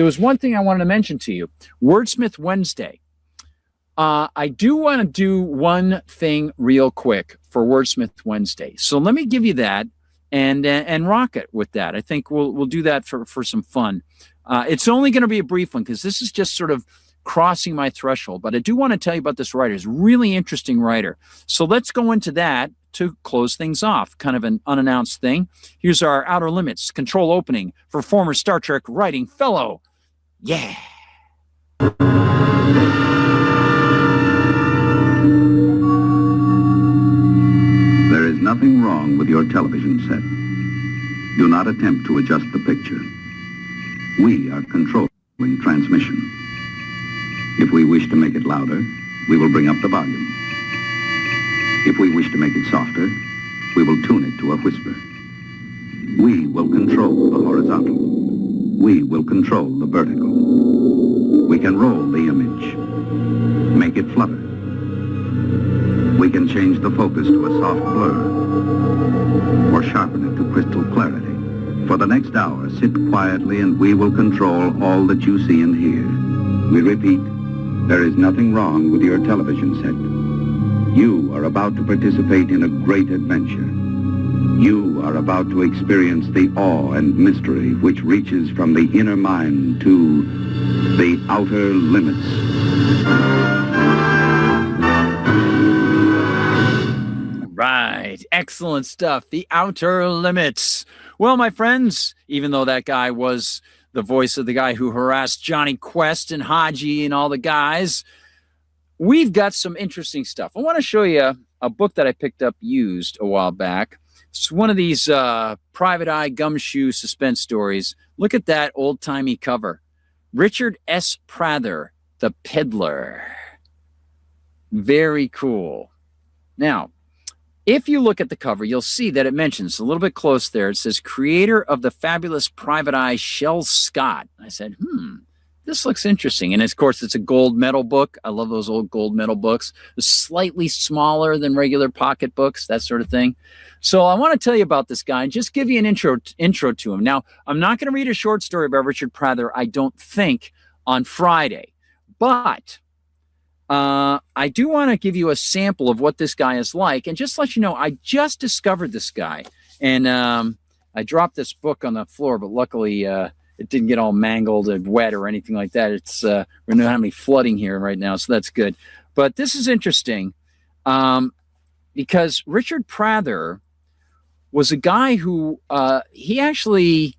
there was one thing I wanted to mention to you. Wordsmith Wednesday. I do want to do one thing real quick for Wordsmith Wednesday. So let me give you that and rock it with that. I think we'll do that for some fun. It's only going to be a brief one because this is just sort of crossing my threshold. But I do want to tell you about this writer. He's a really interesting writer. So let's go into that to close things off. Kind of an unannounced thing. Here's our Outer Limits control opening for former Star Trek writing fellow. Yeah. There is nothing wrong with your television set. Do not attempt to adjust the picture. We are controlling transmission. If we wish to make it louder, we will bring up the volume. If we wish to make it softer, we will tune it to a whisper. We will control the horizontal. We will control the vertical. We can roll the image, make it flutter. We can change the focus to a soft blur, or sharpen it to crystal clarity. For the next hour, sit quietly and we will control all that you see and hear. We repeat, there is nothing wrong with your television set. You are about to participate in a great adventure. You are about to experience the awe and mystery which reaches from the inner mind to the outer limits. Right. Excellent stuff. The Outer Limits. Well, my friends, even though that guy was the voice of the guy who harassed Johnny Quest and Haji and all the guys, we've got some interesting stuff. I want to show you a book that I picked up used a while back. It's one of these private eye gumshoe suspense stories. Look at that old-timey cover. Richard S. Prather, The Peddler. Very cool. Now, if you look at the cover, you'll see that it mentions a little bit close there. It says, creator of the fabulous private eye, Shel Scott. I said, this looks interesting. And of course, it's a gold medal book. I love those old gold medal books. It's slightly smaller than regular pocket books, that sort of thing. So I want to tell you about this guy and just give you an intro to him. Now, I'm not going to read a short story about Richard Prather, I don't think, on Friday. But I do want to give you a sample of what this guy is like and just let you know I just discovered this guy. And I dropped this book on the floor, but luckily it didn't get all mangled and wet or anything like that. It's we're not having any flooding here right now, so that's good. But this is interesting because Richard Prather was a guy who he actually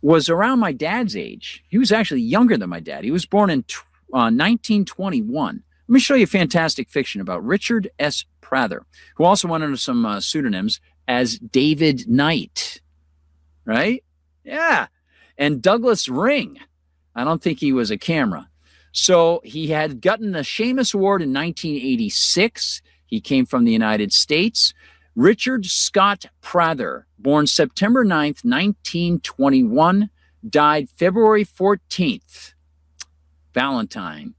was around my dad's age. He was actually younger than my dad. He was born in 1921. Let me show you fantastic fiction about Richard S. Prather, who also went under some pseudonyms as David Knight, right? Yeah. And Douglas Ring. I don't think he was a camera. So he had gotten the Shamus Award in 1986. He came from the United States. Richard Scott Prather, born September 9th, 1921, died February 14th. Valentine,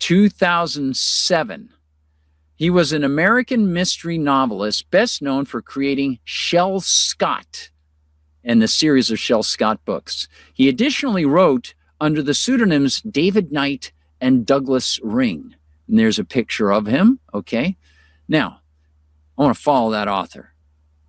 2007. He was an American mystery novelist, best known for creating Shel Scott and the series of Shel Scott books. He additionally wrote under the pseudonyms David Knight and Douglas Ring. And there's a picture of him, okay? Now, I want to follow that author.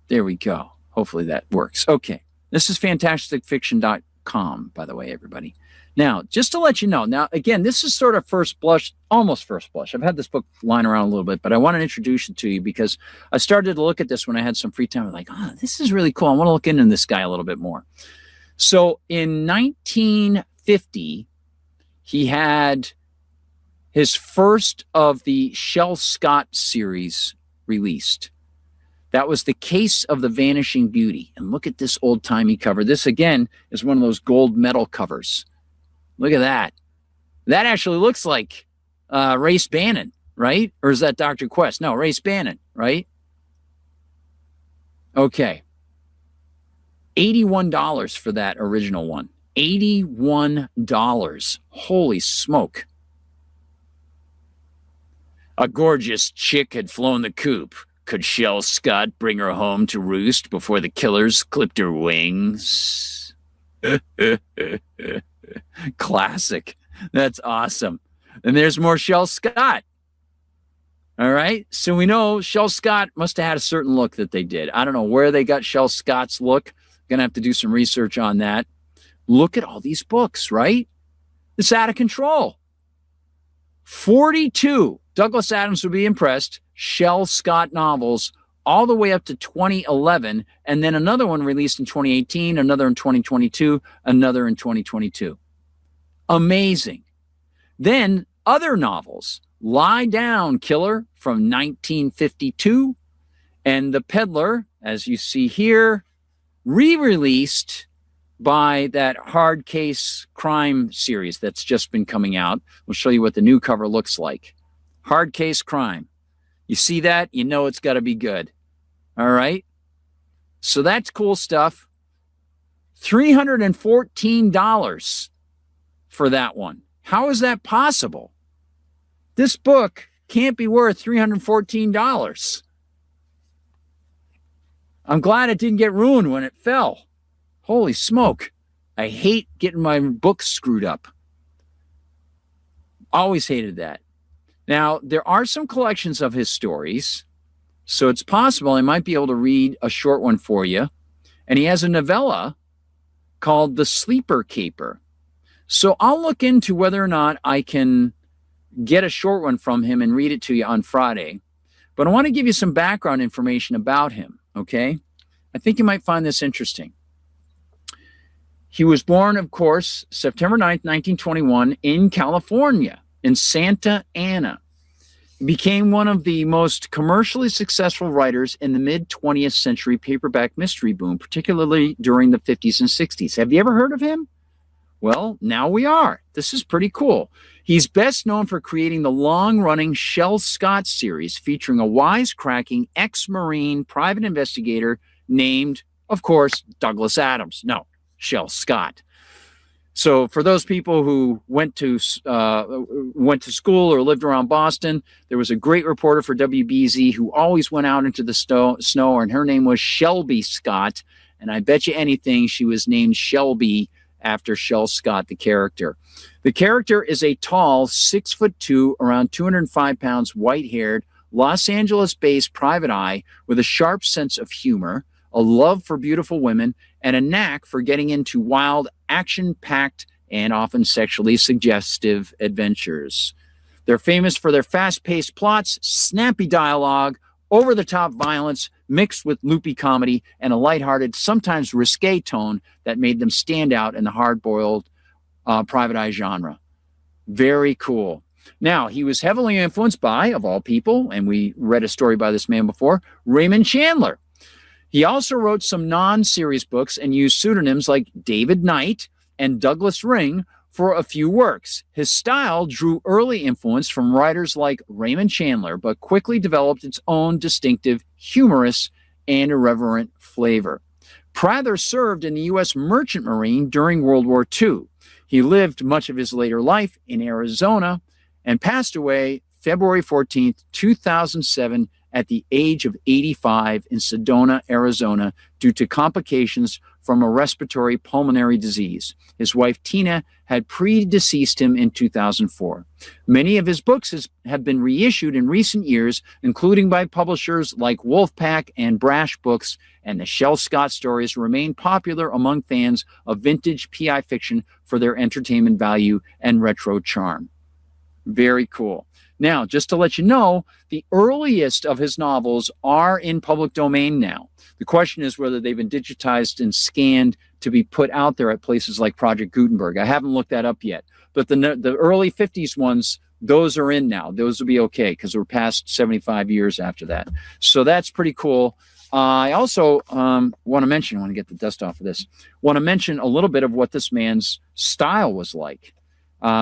There we go. Hopefully that works. Okay, this is fantasticfiction.com, by the way, everybody. Now, just to let you know, now, again, this is sort of first blush, almost first blush. I've had this book lying around a little bit, but I want to introduce it to you because I started to look at this when I had some free time. I'm like, oh, this is really cool. I want to look into this guy a little bit more. So in 1950, he had his first of the Shel Scott series released. That was The Case of the Vanishing Beauty. And look at this old-timey cover. This, again, is one of those gold medal covers. Look at that. That actually looks like Race Bannon, right? Or is that Dr. Quest? No, Race Bannon, right? Okay. $81 for that original one. $81. Holy smoke. A gorgeous chick had flown the coop. Could Shel Scott bring her home to roost before the killers clipped her wings? Classic. That's awesome. And there's more Shel Scott. All right. So we know Shel Scott must have had a certain look that they did. I don't know where they got Shel Scott's look. Going to have to do some research on that. Look at all these books, right? It's out of control. 42. Douglas Adams would be impressed. Shel Scott novels all the way up to 2011. And then another one released in 2018, another in 2022, another in 2022. Amazing. Then other novels. Lie Down, Killer from 1952. And The Peddler, as you see here, re-released by that Hard Case Crime series that's just been coming out. We'll show you what the new cover looks like. Hard Case Crime. You see that? You know it's got to be good. All right? So that's cool stuff. $314 for that one. How is that possible? This book can't be worth $314. I'm glad it didn't get ruined when it fell. Holy smoke. I hate getting my books screwed up. Always hated that. Now, there are some collections of his stories, so it's possible I might be able to read a short one for you. And he has a novella called The Sleeper Caper. So I'll look into whether or not I can get a short one from him and read it to you on Friday. But I want to give you some background information about him, okay? I think you might find this interesting. He was born, of course, September 9th, 1921 in California, in Santa Ana. He became one of the most commercially successful writers in the mid-20th century paperback mystery boom, particularly during the 50s and 60s. Have you ever heard of him? Well, now we are. This is pretty cool. He's best known for creating the long-running Shel Scott series featuring a wisecracking ex-Marine private investigator named, of course, Douglas Adams. No, Shel Scott. So for those people who went to school or lived around Boston, there was a great reporter for WBZ who always went out into the snow, and her name was Shelby Scott. And I bet you anything she was named Shelby after Shel Scott, the character. The character is a tall, 6'2", around 205 pounds, white-haired, Los Angeles-based private eye with a sharp sense of humor, a love for beautiful women, and a knack for getting into wild, action-packed, and often sexually suggestive adventures. They're famous for their fast-paced plots, snappy dialogue, over-the-top violence mixed with loopy comedy, and a lighthearted, sometimes risque tone that made them stand out in the hard-boiled private eye genre. Very cool. Now, he was heavily influenced by, of all people, and we read a story by this man before, Raymond Chandler. He also wrote some non-series books and used pseudonyms like David Knight and Douglas Ring for a few works. His style drew early influence from writers like Raymond Chandler, but quickly developed its own distinctive, humorous, and irreverent flavor. Prather served in the U.S. Merchant Marine during World War II. He lived much of his later life in Arizona and passed away February 14th, 2007, at the age of 85 in Sedona, Arizona, due to complications from a respiratory pulmonary disease. His wife, Tina, had predeceased him in 2004. Many of his books have been reissued in recent years, including by publishers like Wolfpack and Brash Books, and the Shel Scott stories remain popular among fans of vintage PI fiction for their entertainment value and retro charm. Very cool. Now, just to let you know, the earliest of his novels are in public domain now. The question is whether they've been digitized and scanned to be put out there at places like Project Gutenberg. I haven't looked that up yet. But the early 50s ones, those are in now. Those will be okay because we're past 75 years after that. So that's pretty cool. I also want to mention, I want to get the dust off of this, want to mention a little bit of what this man's style was like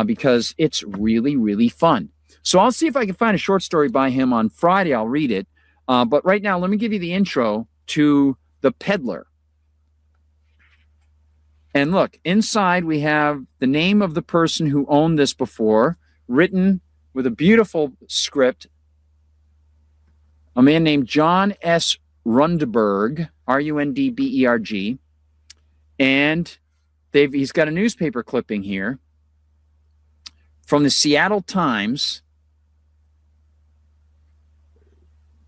because it's really, really fun. So I'll see if I can find a short story by him on Friday. I'll read it. But right now, let me give you the intro to The Peddler. And look, inside we have the name of the person who owned this before, written with a beautiful script. A man named John S. Rundberg, Rundberg. And he's got a newspaper clipping here from the Seattle Times,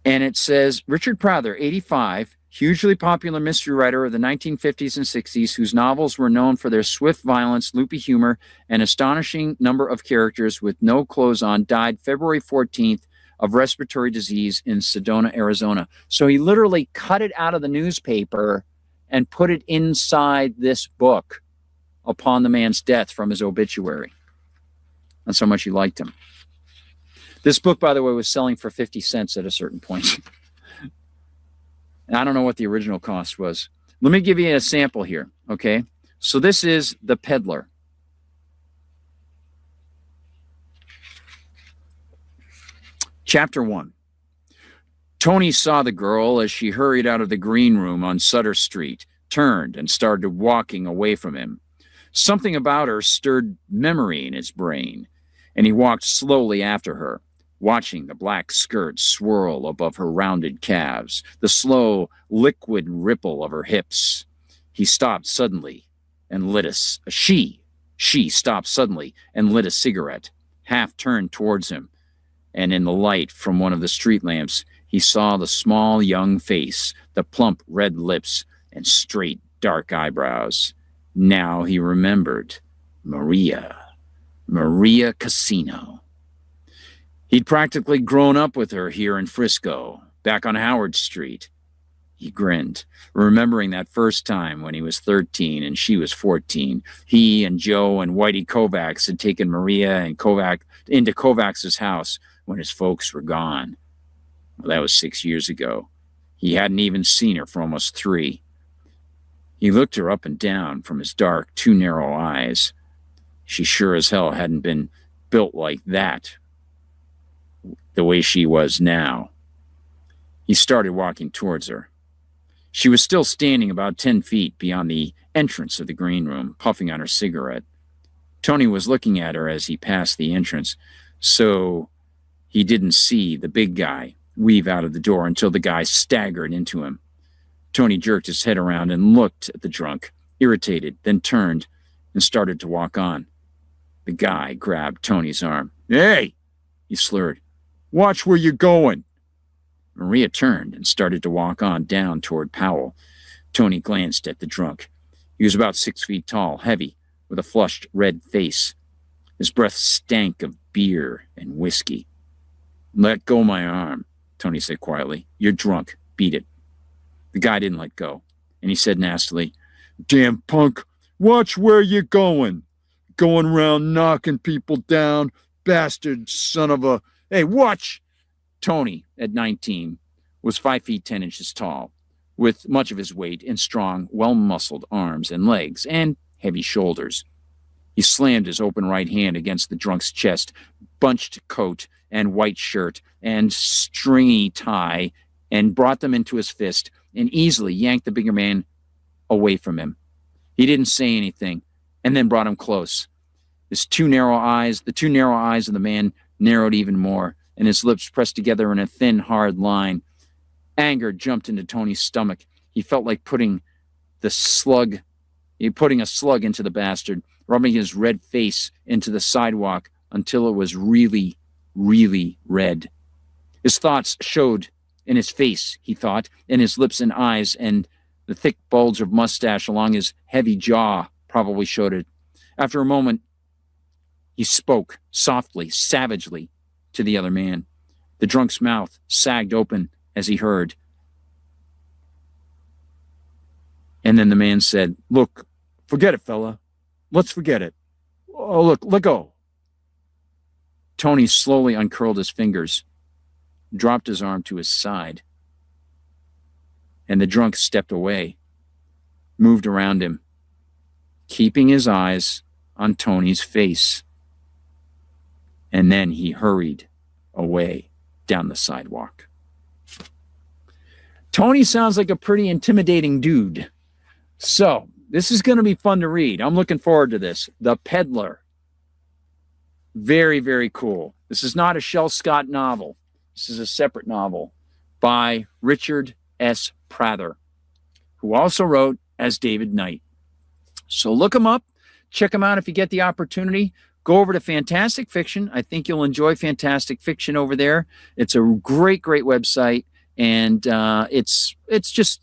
and it says, Richard Prather, 85, hugely popular mystery writer of the 1950s and 60s, whose novels were known for their swift violence, loopy humor, and astonishing number of characters with no clothes on, died February 14th of respiratory disease in Sedona, Arizona. So he literally cut it out of the newspaper and put it inside this book upon the man's death from his obituary. That's how much he liked him. This book, by the way, was selling for 50 cents at a certain point. And I don't know what the original cost was. Let me give you a sample here, okay? So this is The Peddler. Chapter 1. Tony saw the girl as she hurried out of the green room on Sutter Street, turned, and started walking away from him. Something about her stirred memory in his brain, and he walked slowly after her, watching the black skirt swirl above her rounded calves, the slow, liquid ripple of her hips. He stopped suddenly and lit she stopped suddenly and lit a cigarette, half turned towards him, and in the light from one of the street lamps, he saw the small young face, the plump red lips, and straight dark eyebrows. Now he remembered Maria Cassino. He'd practically grown up with her here in Frisco, back on Howard Street. He grinned, remembering that first time when he was 13 and she was 14. He and Joe and Whitey Kovacs had taken Maria and into Kovacs' house when his folks were gone. Well, that was 6 years ago. He hadn't even seen her for almost 3. He looked her up and down from his dark, too narrow eyes. She sure as hell hadn't been built like that, the way she was now. He started walking towards her. She was still standing about 10 feet beyond the entrance of the green room, puffing on her cigarette. Tony was looking at her as he passed the entrance, so he didn't see the big guy weave out of the door until the guy staggered into him. Tony jerked his head around and looked at the drunk, irritated, then turned and started to walk on. The guy grabbed Tony's arm. "Hey!" he slurred. "Watch where you're going." Maria turned and started to walk on down toward Powell. Tony glanced at the drunk. He was about 6 feet tall, heavy, with a flushed red face. His breath stank of beer and whiskey. "Let go my arm," Tony said quietly. "You're drunk. Beat it." The guy didn't let go, and he said nastily, "Damn punk, watch where you're going. Going around knocking people down, bastard son of a... Hey, watch!" Tony, at 19, was 5 feet 10 inches tall, with much of his weight in strong, well-muscled arms and legs and heavy shoulders. He slammed his open right hand against the drunk's chest, bunched coat and white shirt and stringy tie, and brought them into his fist and easily yanked the bigger man away from him. He didn't say anything, and then brought him close. The two narrow eyes of the man narrowed even more, and his lips pressed together in a thin, hard line. Anger jumped into Tony's stomach. He felt like putting a slug into the bastard, rubbing his red face into the sidewalk until it was really, really red. His thoughts showed in his face, he thought, and his lips and eyes, and the thick bulge of mustache along his heavy jaw probably showed it. After a moment, he spoke softly, savagely, to the other man. The drunk's mouth sagged open as he heard. And then the man said, "Look, forget it, fella. Let's forget it. Oh, look, let go." Tony slowly uncurled his fingers, dropped his arm to his side, and the drunk stepped away, moved around him, keeping his eyes on Tony's face. And then he hurried away down the sidewalk. Tony sounds like a pretty intimidating dude. So, this is going to be fun to read. I'm looking forward to this. The Peddler. Very, very cool. This is not a Shel Scott novel. This is a separate novel by Richard S. Prather, who also wrote as David Knight. So look them up. Check them out if you get the opportunity. Go over to Fantastic Fiction. I think you'll enjoy Fantastic Fiction over there. It's a great website. And it's just,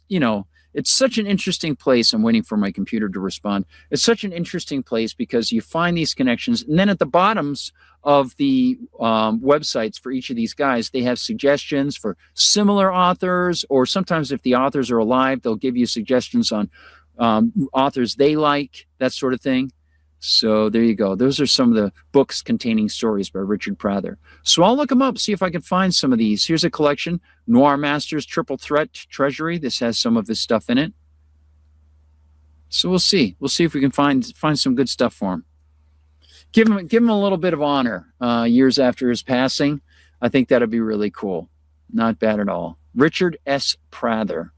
it's such an interesting place. I'm waiting for my computer to respond. It's such an interesting place because you find these connections. And then at the bottoms of the websites for each of these guys, they have suggestions for similar authors, or sometimes if the authors are alive, they'll give you suggestions on authors they like, that sort of thing. So there you go. Those are some of the books containing stories by Richard Prather. So I'll look them up, see if I can find some of these. Here's a collection, Noir Masters Triple Threat Treasury. This has some of his stuff in it. So we'll see. We'll see if we can find some good stuff for him. Give him a little bit of honor years after his passing. I think that'd be really cool. Not bad at all. Richard S. Prather.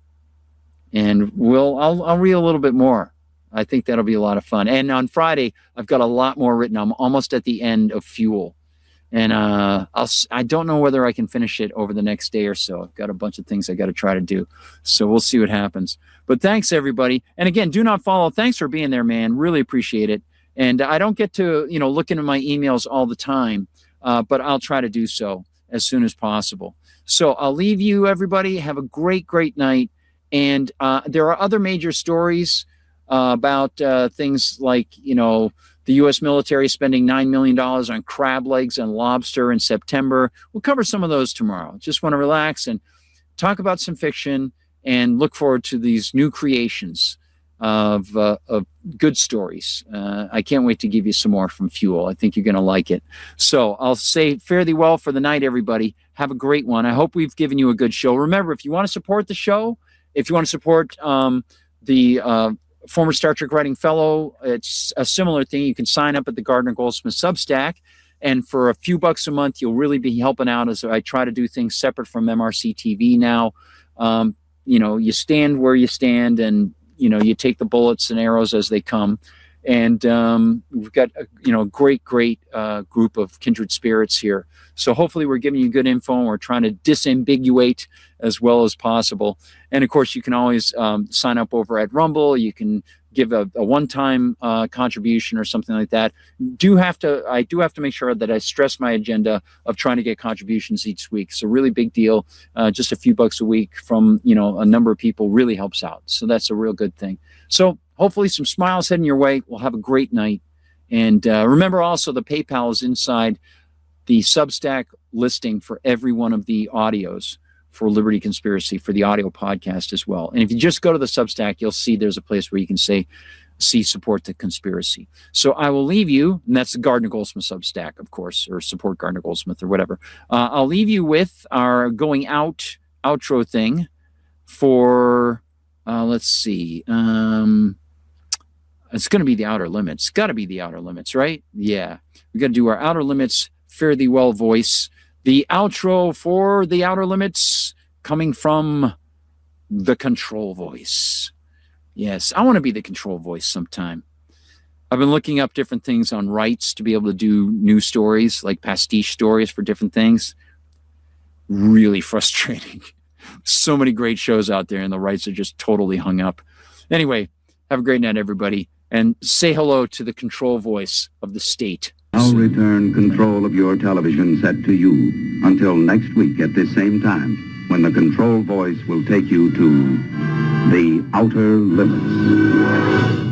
And I'll read a little bit more. I think that'll be a lot of fun. And on Friday, I've got a lot more written. I'm almost at the end of Fuel. And I don't know whether I can finish it over the next day or so. I've got a bunch of things I got to try to do. So we'll see what happens. But thanks, everybody. And again, do not follow. Thanks for being there, man. Really appreciate it. And I don't get to, look into my emails all the time, but I'll try to do so as soon as possible. So I'll leave you, everybody. Have a great night. And there are other major stories about things like, the U.S. military spending $9 million on crab legs and lobster in September. We'll cover some of those tomorrow. Just want to relax and talk about some fiction and look forward to these new creations of good stories. I can't wait to give you some more from Fuel. I think you're going to like it. So I'll say fare thee well for the night, everybody. Have a great one. I hope we've given you a good show. Remember, if you want to support the show, if you want to support the former Star Trek writing fellow, it's a similar thing. You can sign up at the Gardner Goldsmith Substack, and for a few bucks a month, you'll really be helping out as I try to do things separate from MRC TV now. You stand where you stand, and you take the bullets and arrows as they come. And we've got a great group of kindred spirits here. So hopefully we're giving you good info, and we're trying to disambiguate as well as possible. And of course, you can always sign up over at Rumble. You can give a one-time contribution or something like that. I do have to make sure that I stress my agenda of trying to get contributions each week. So really big deal. Just a few bucks a week from a number of people really helps out. So that's a real good thing. So hopefully some smiles heading your way. We'll have a great night. And remember also the PayPal is inside the Substack listing for every one of the audios for Liberty Conspiracy, for the audio podcast as well. And if you just go to the Substack, you'll see there's a place where you can see support the conspiracy. So I will leave you, and that's the Gardner Goldsmith Substack, of course, or support Gardner Goldsmith or whatever. I'll leave you with our going out outro thing for, let's see, it's going to be the Outer Limits. Got to be the Outer Limits, right? Yeah. We got to do our Outer Limits Fare Thee Well voice. The outro for the Outer Limits coming from the Control Voice. Yes, I want to be the Control Voice sometime. I've been looking up different things on rights to be able to do new stories, like pastiche stories for different things. Really frustrating. So many great shows out there, and the rights are just totally hung up. Anyway, have a great night, everybody. And say hello to the Control Voice of the state. I'll return control of your television set to you until next week at this same time, when the Control Voice will take you to the Outer Limits.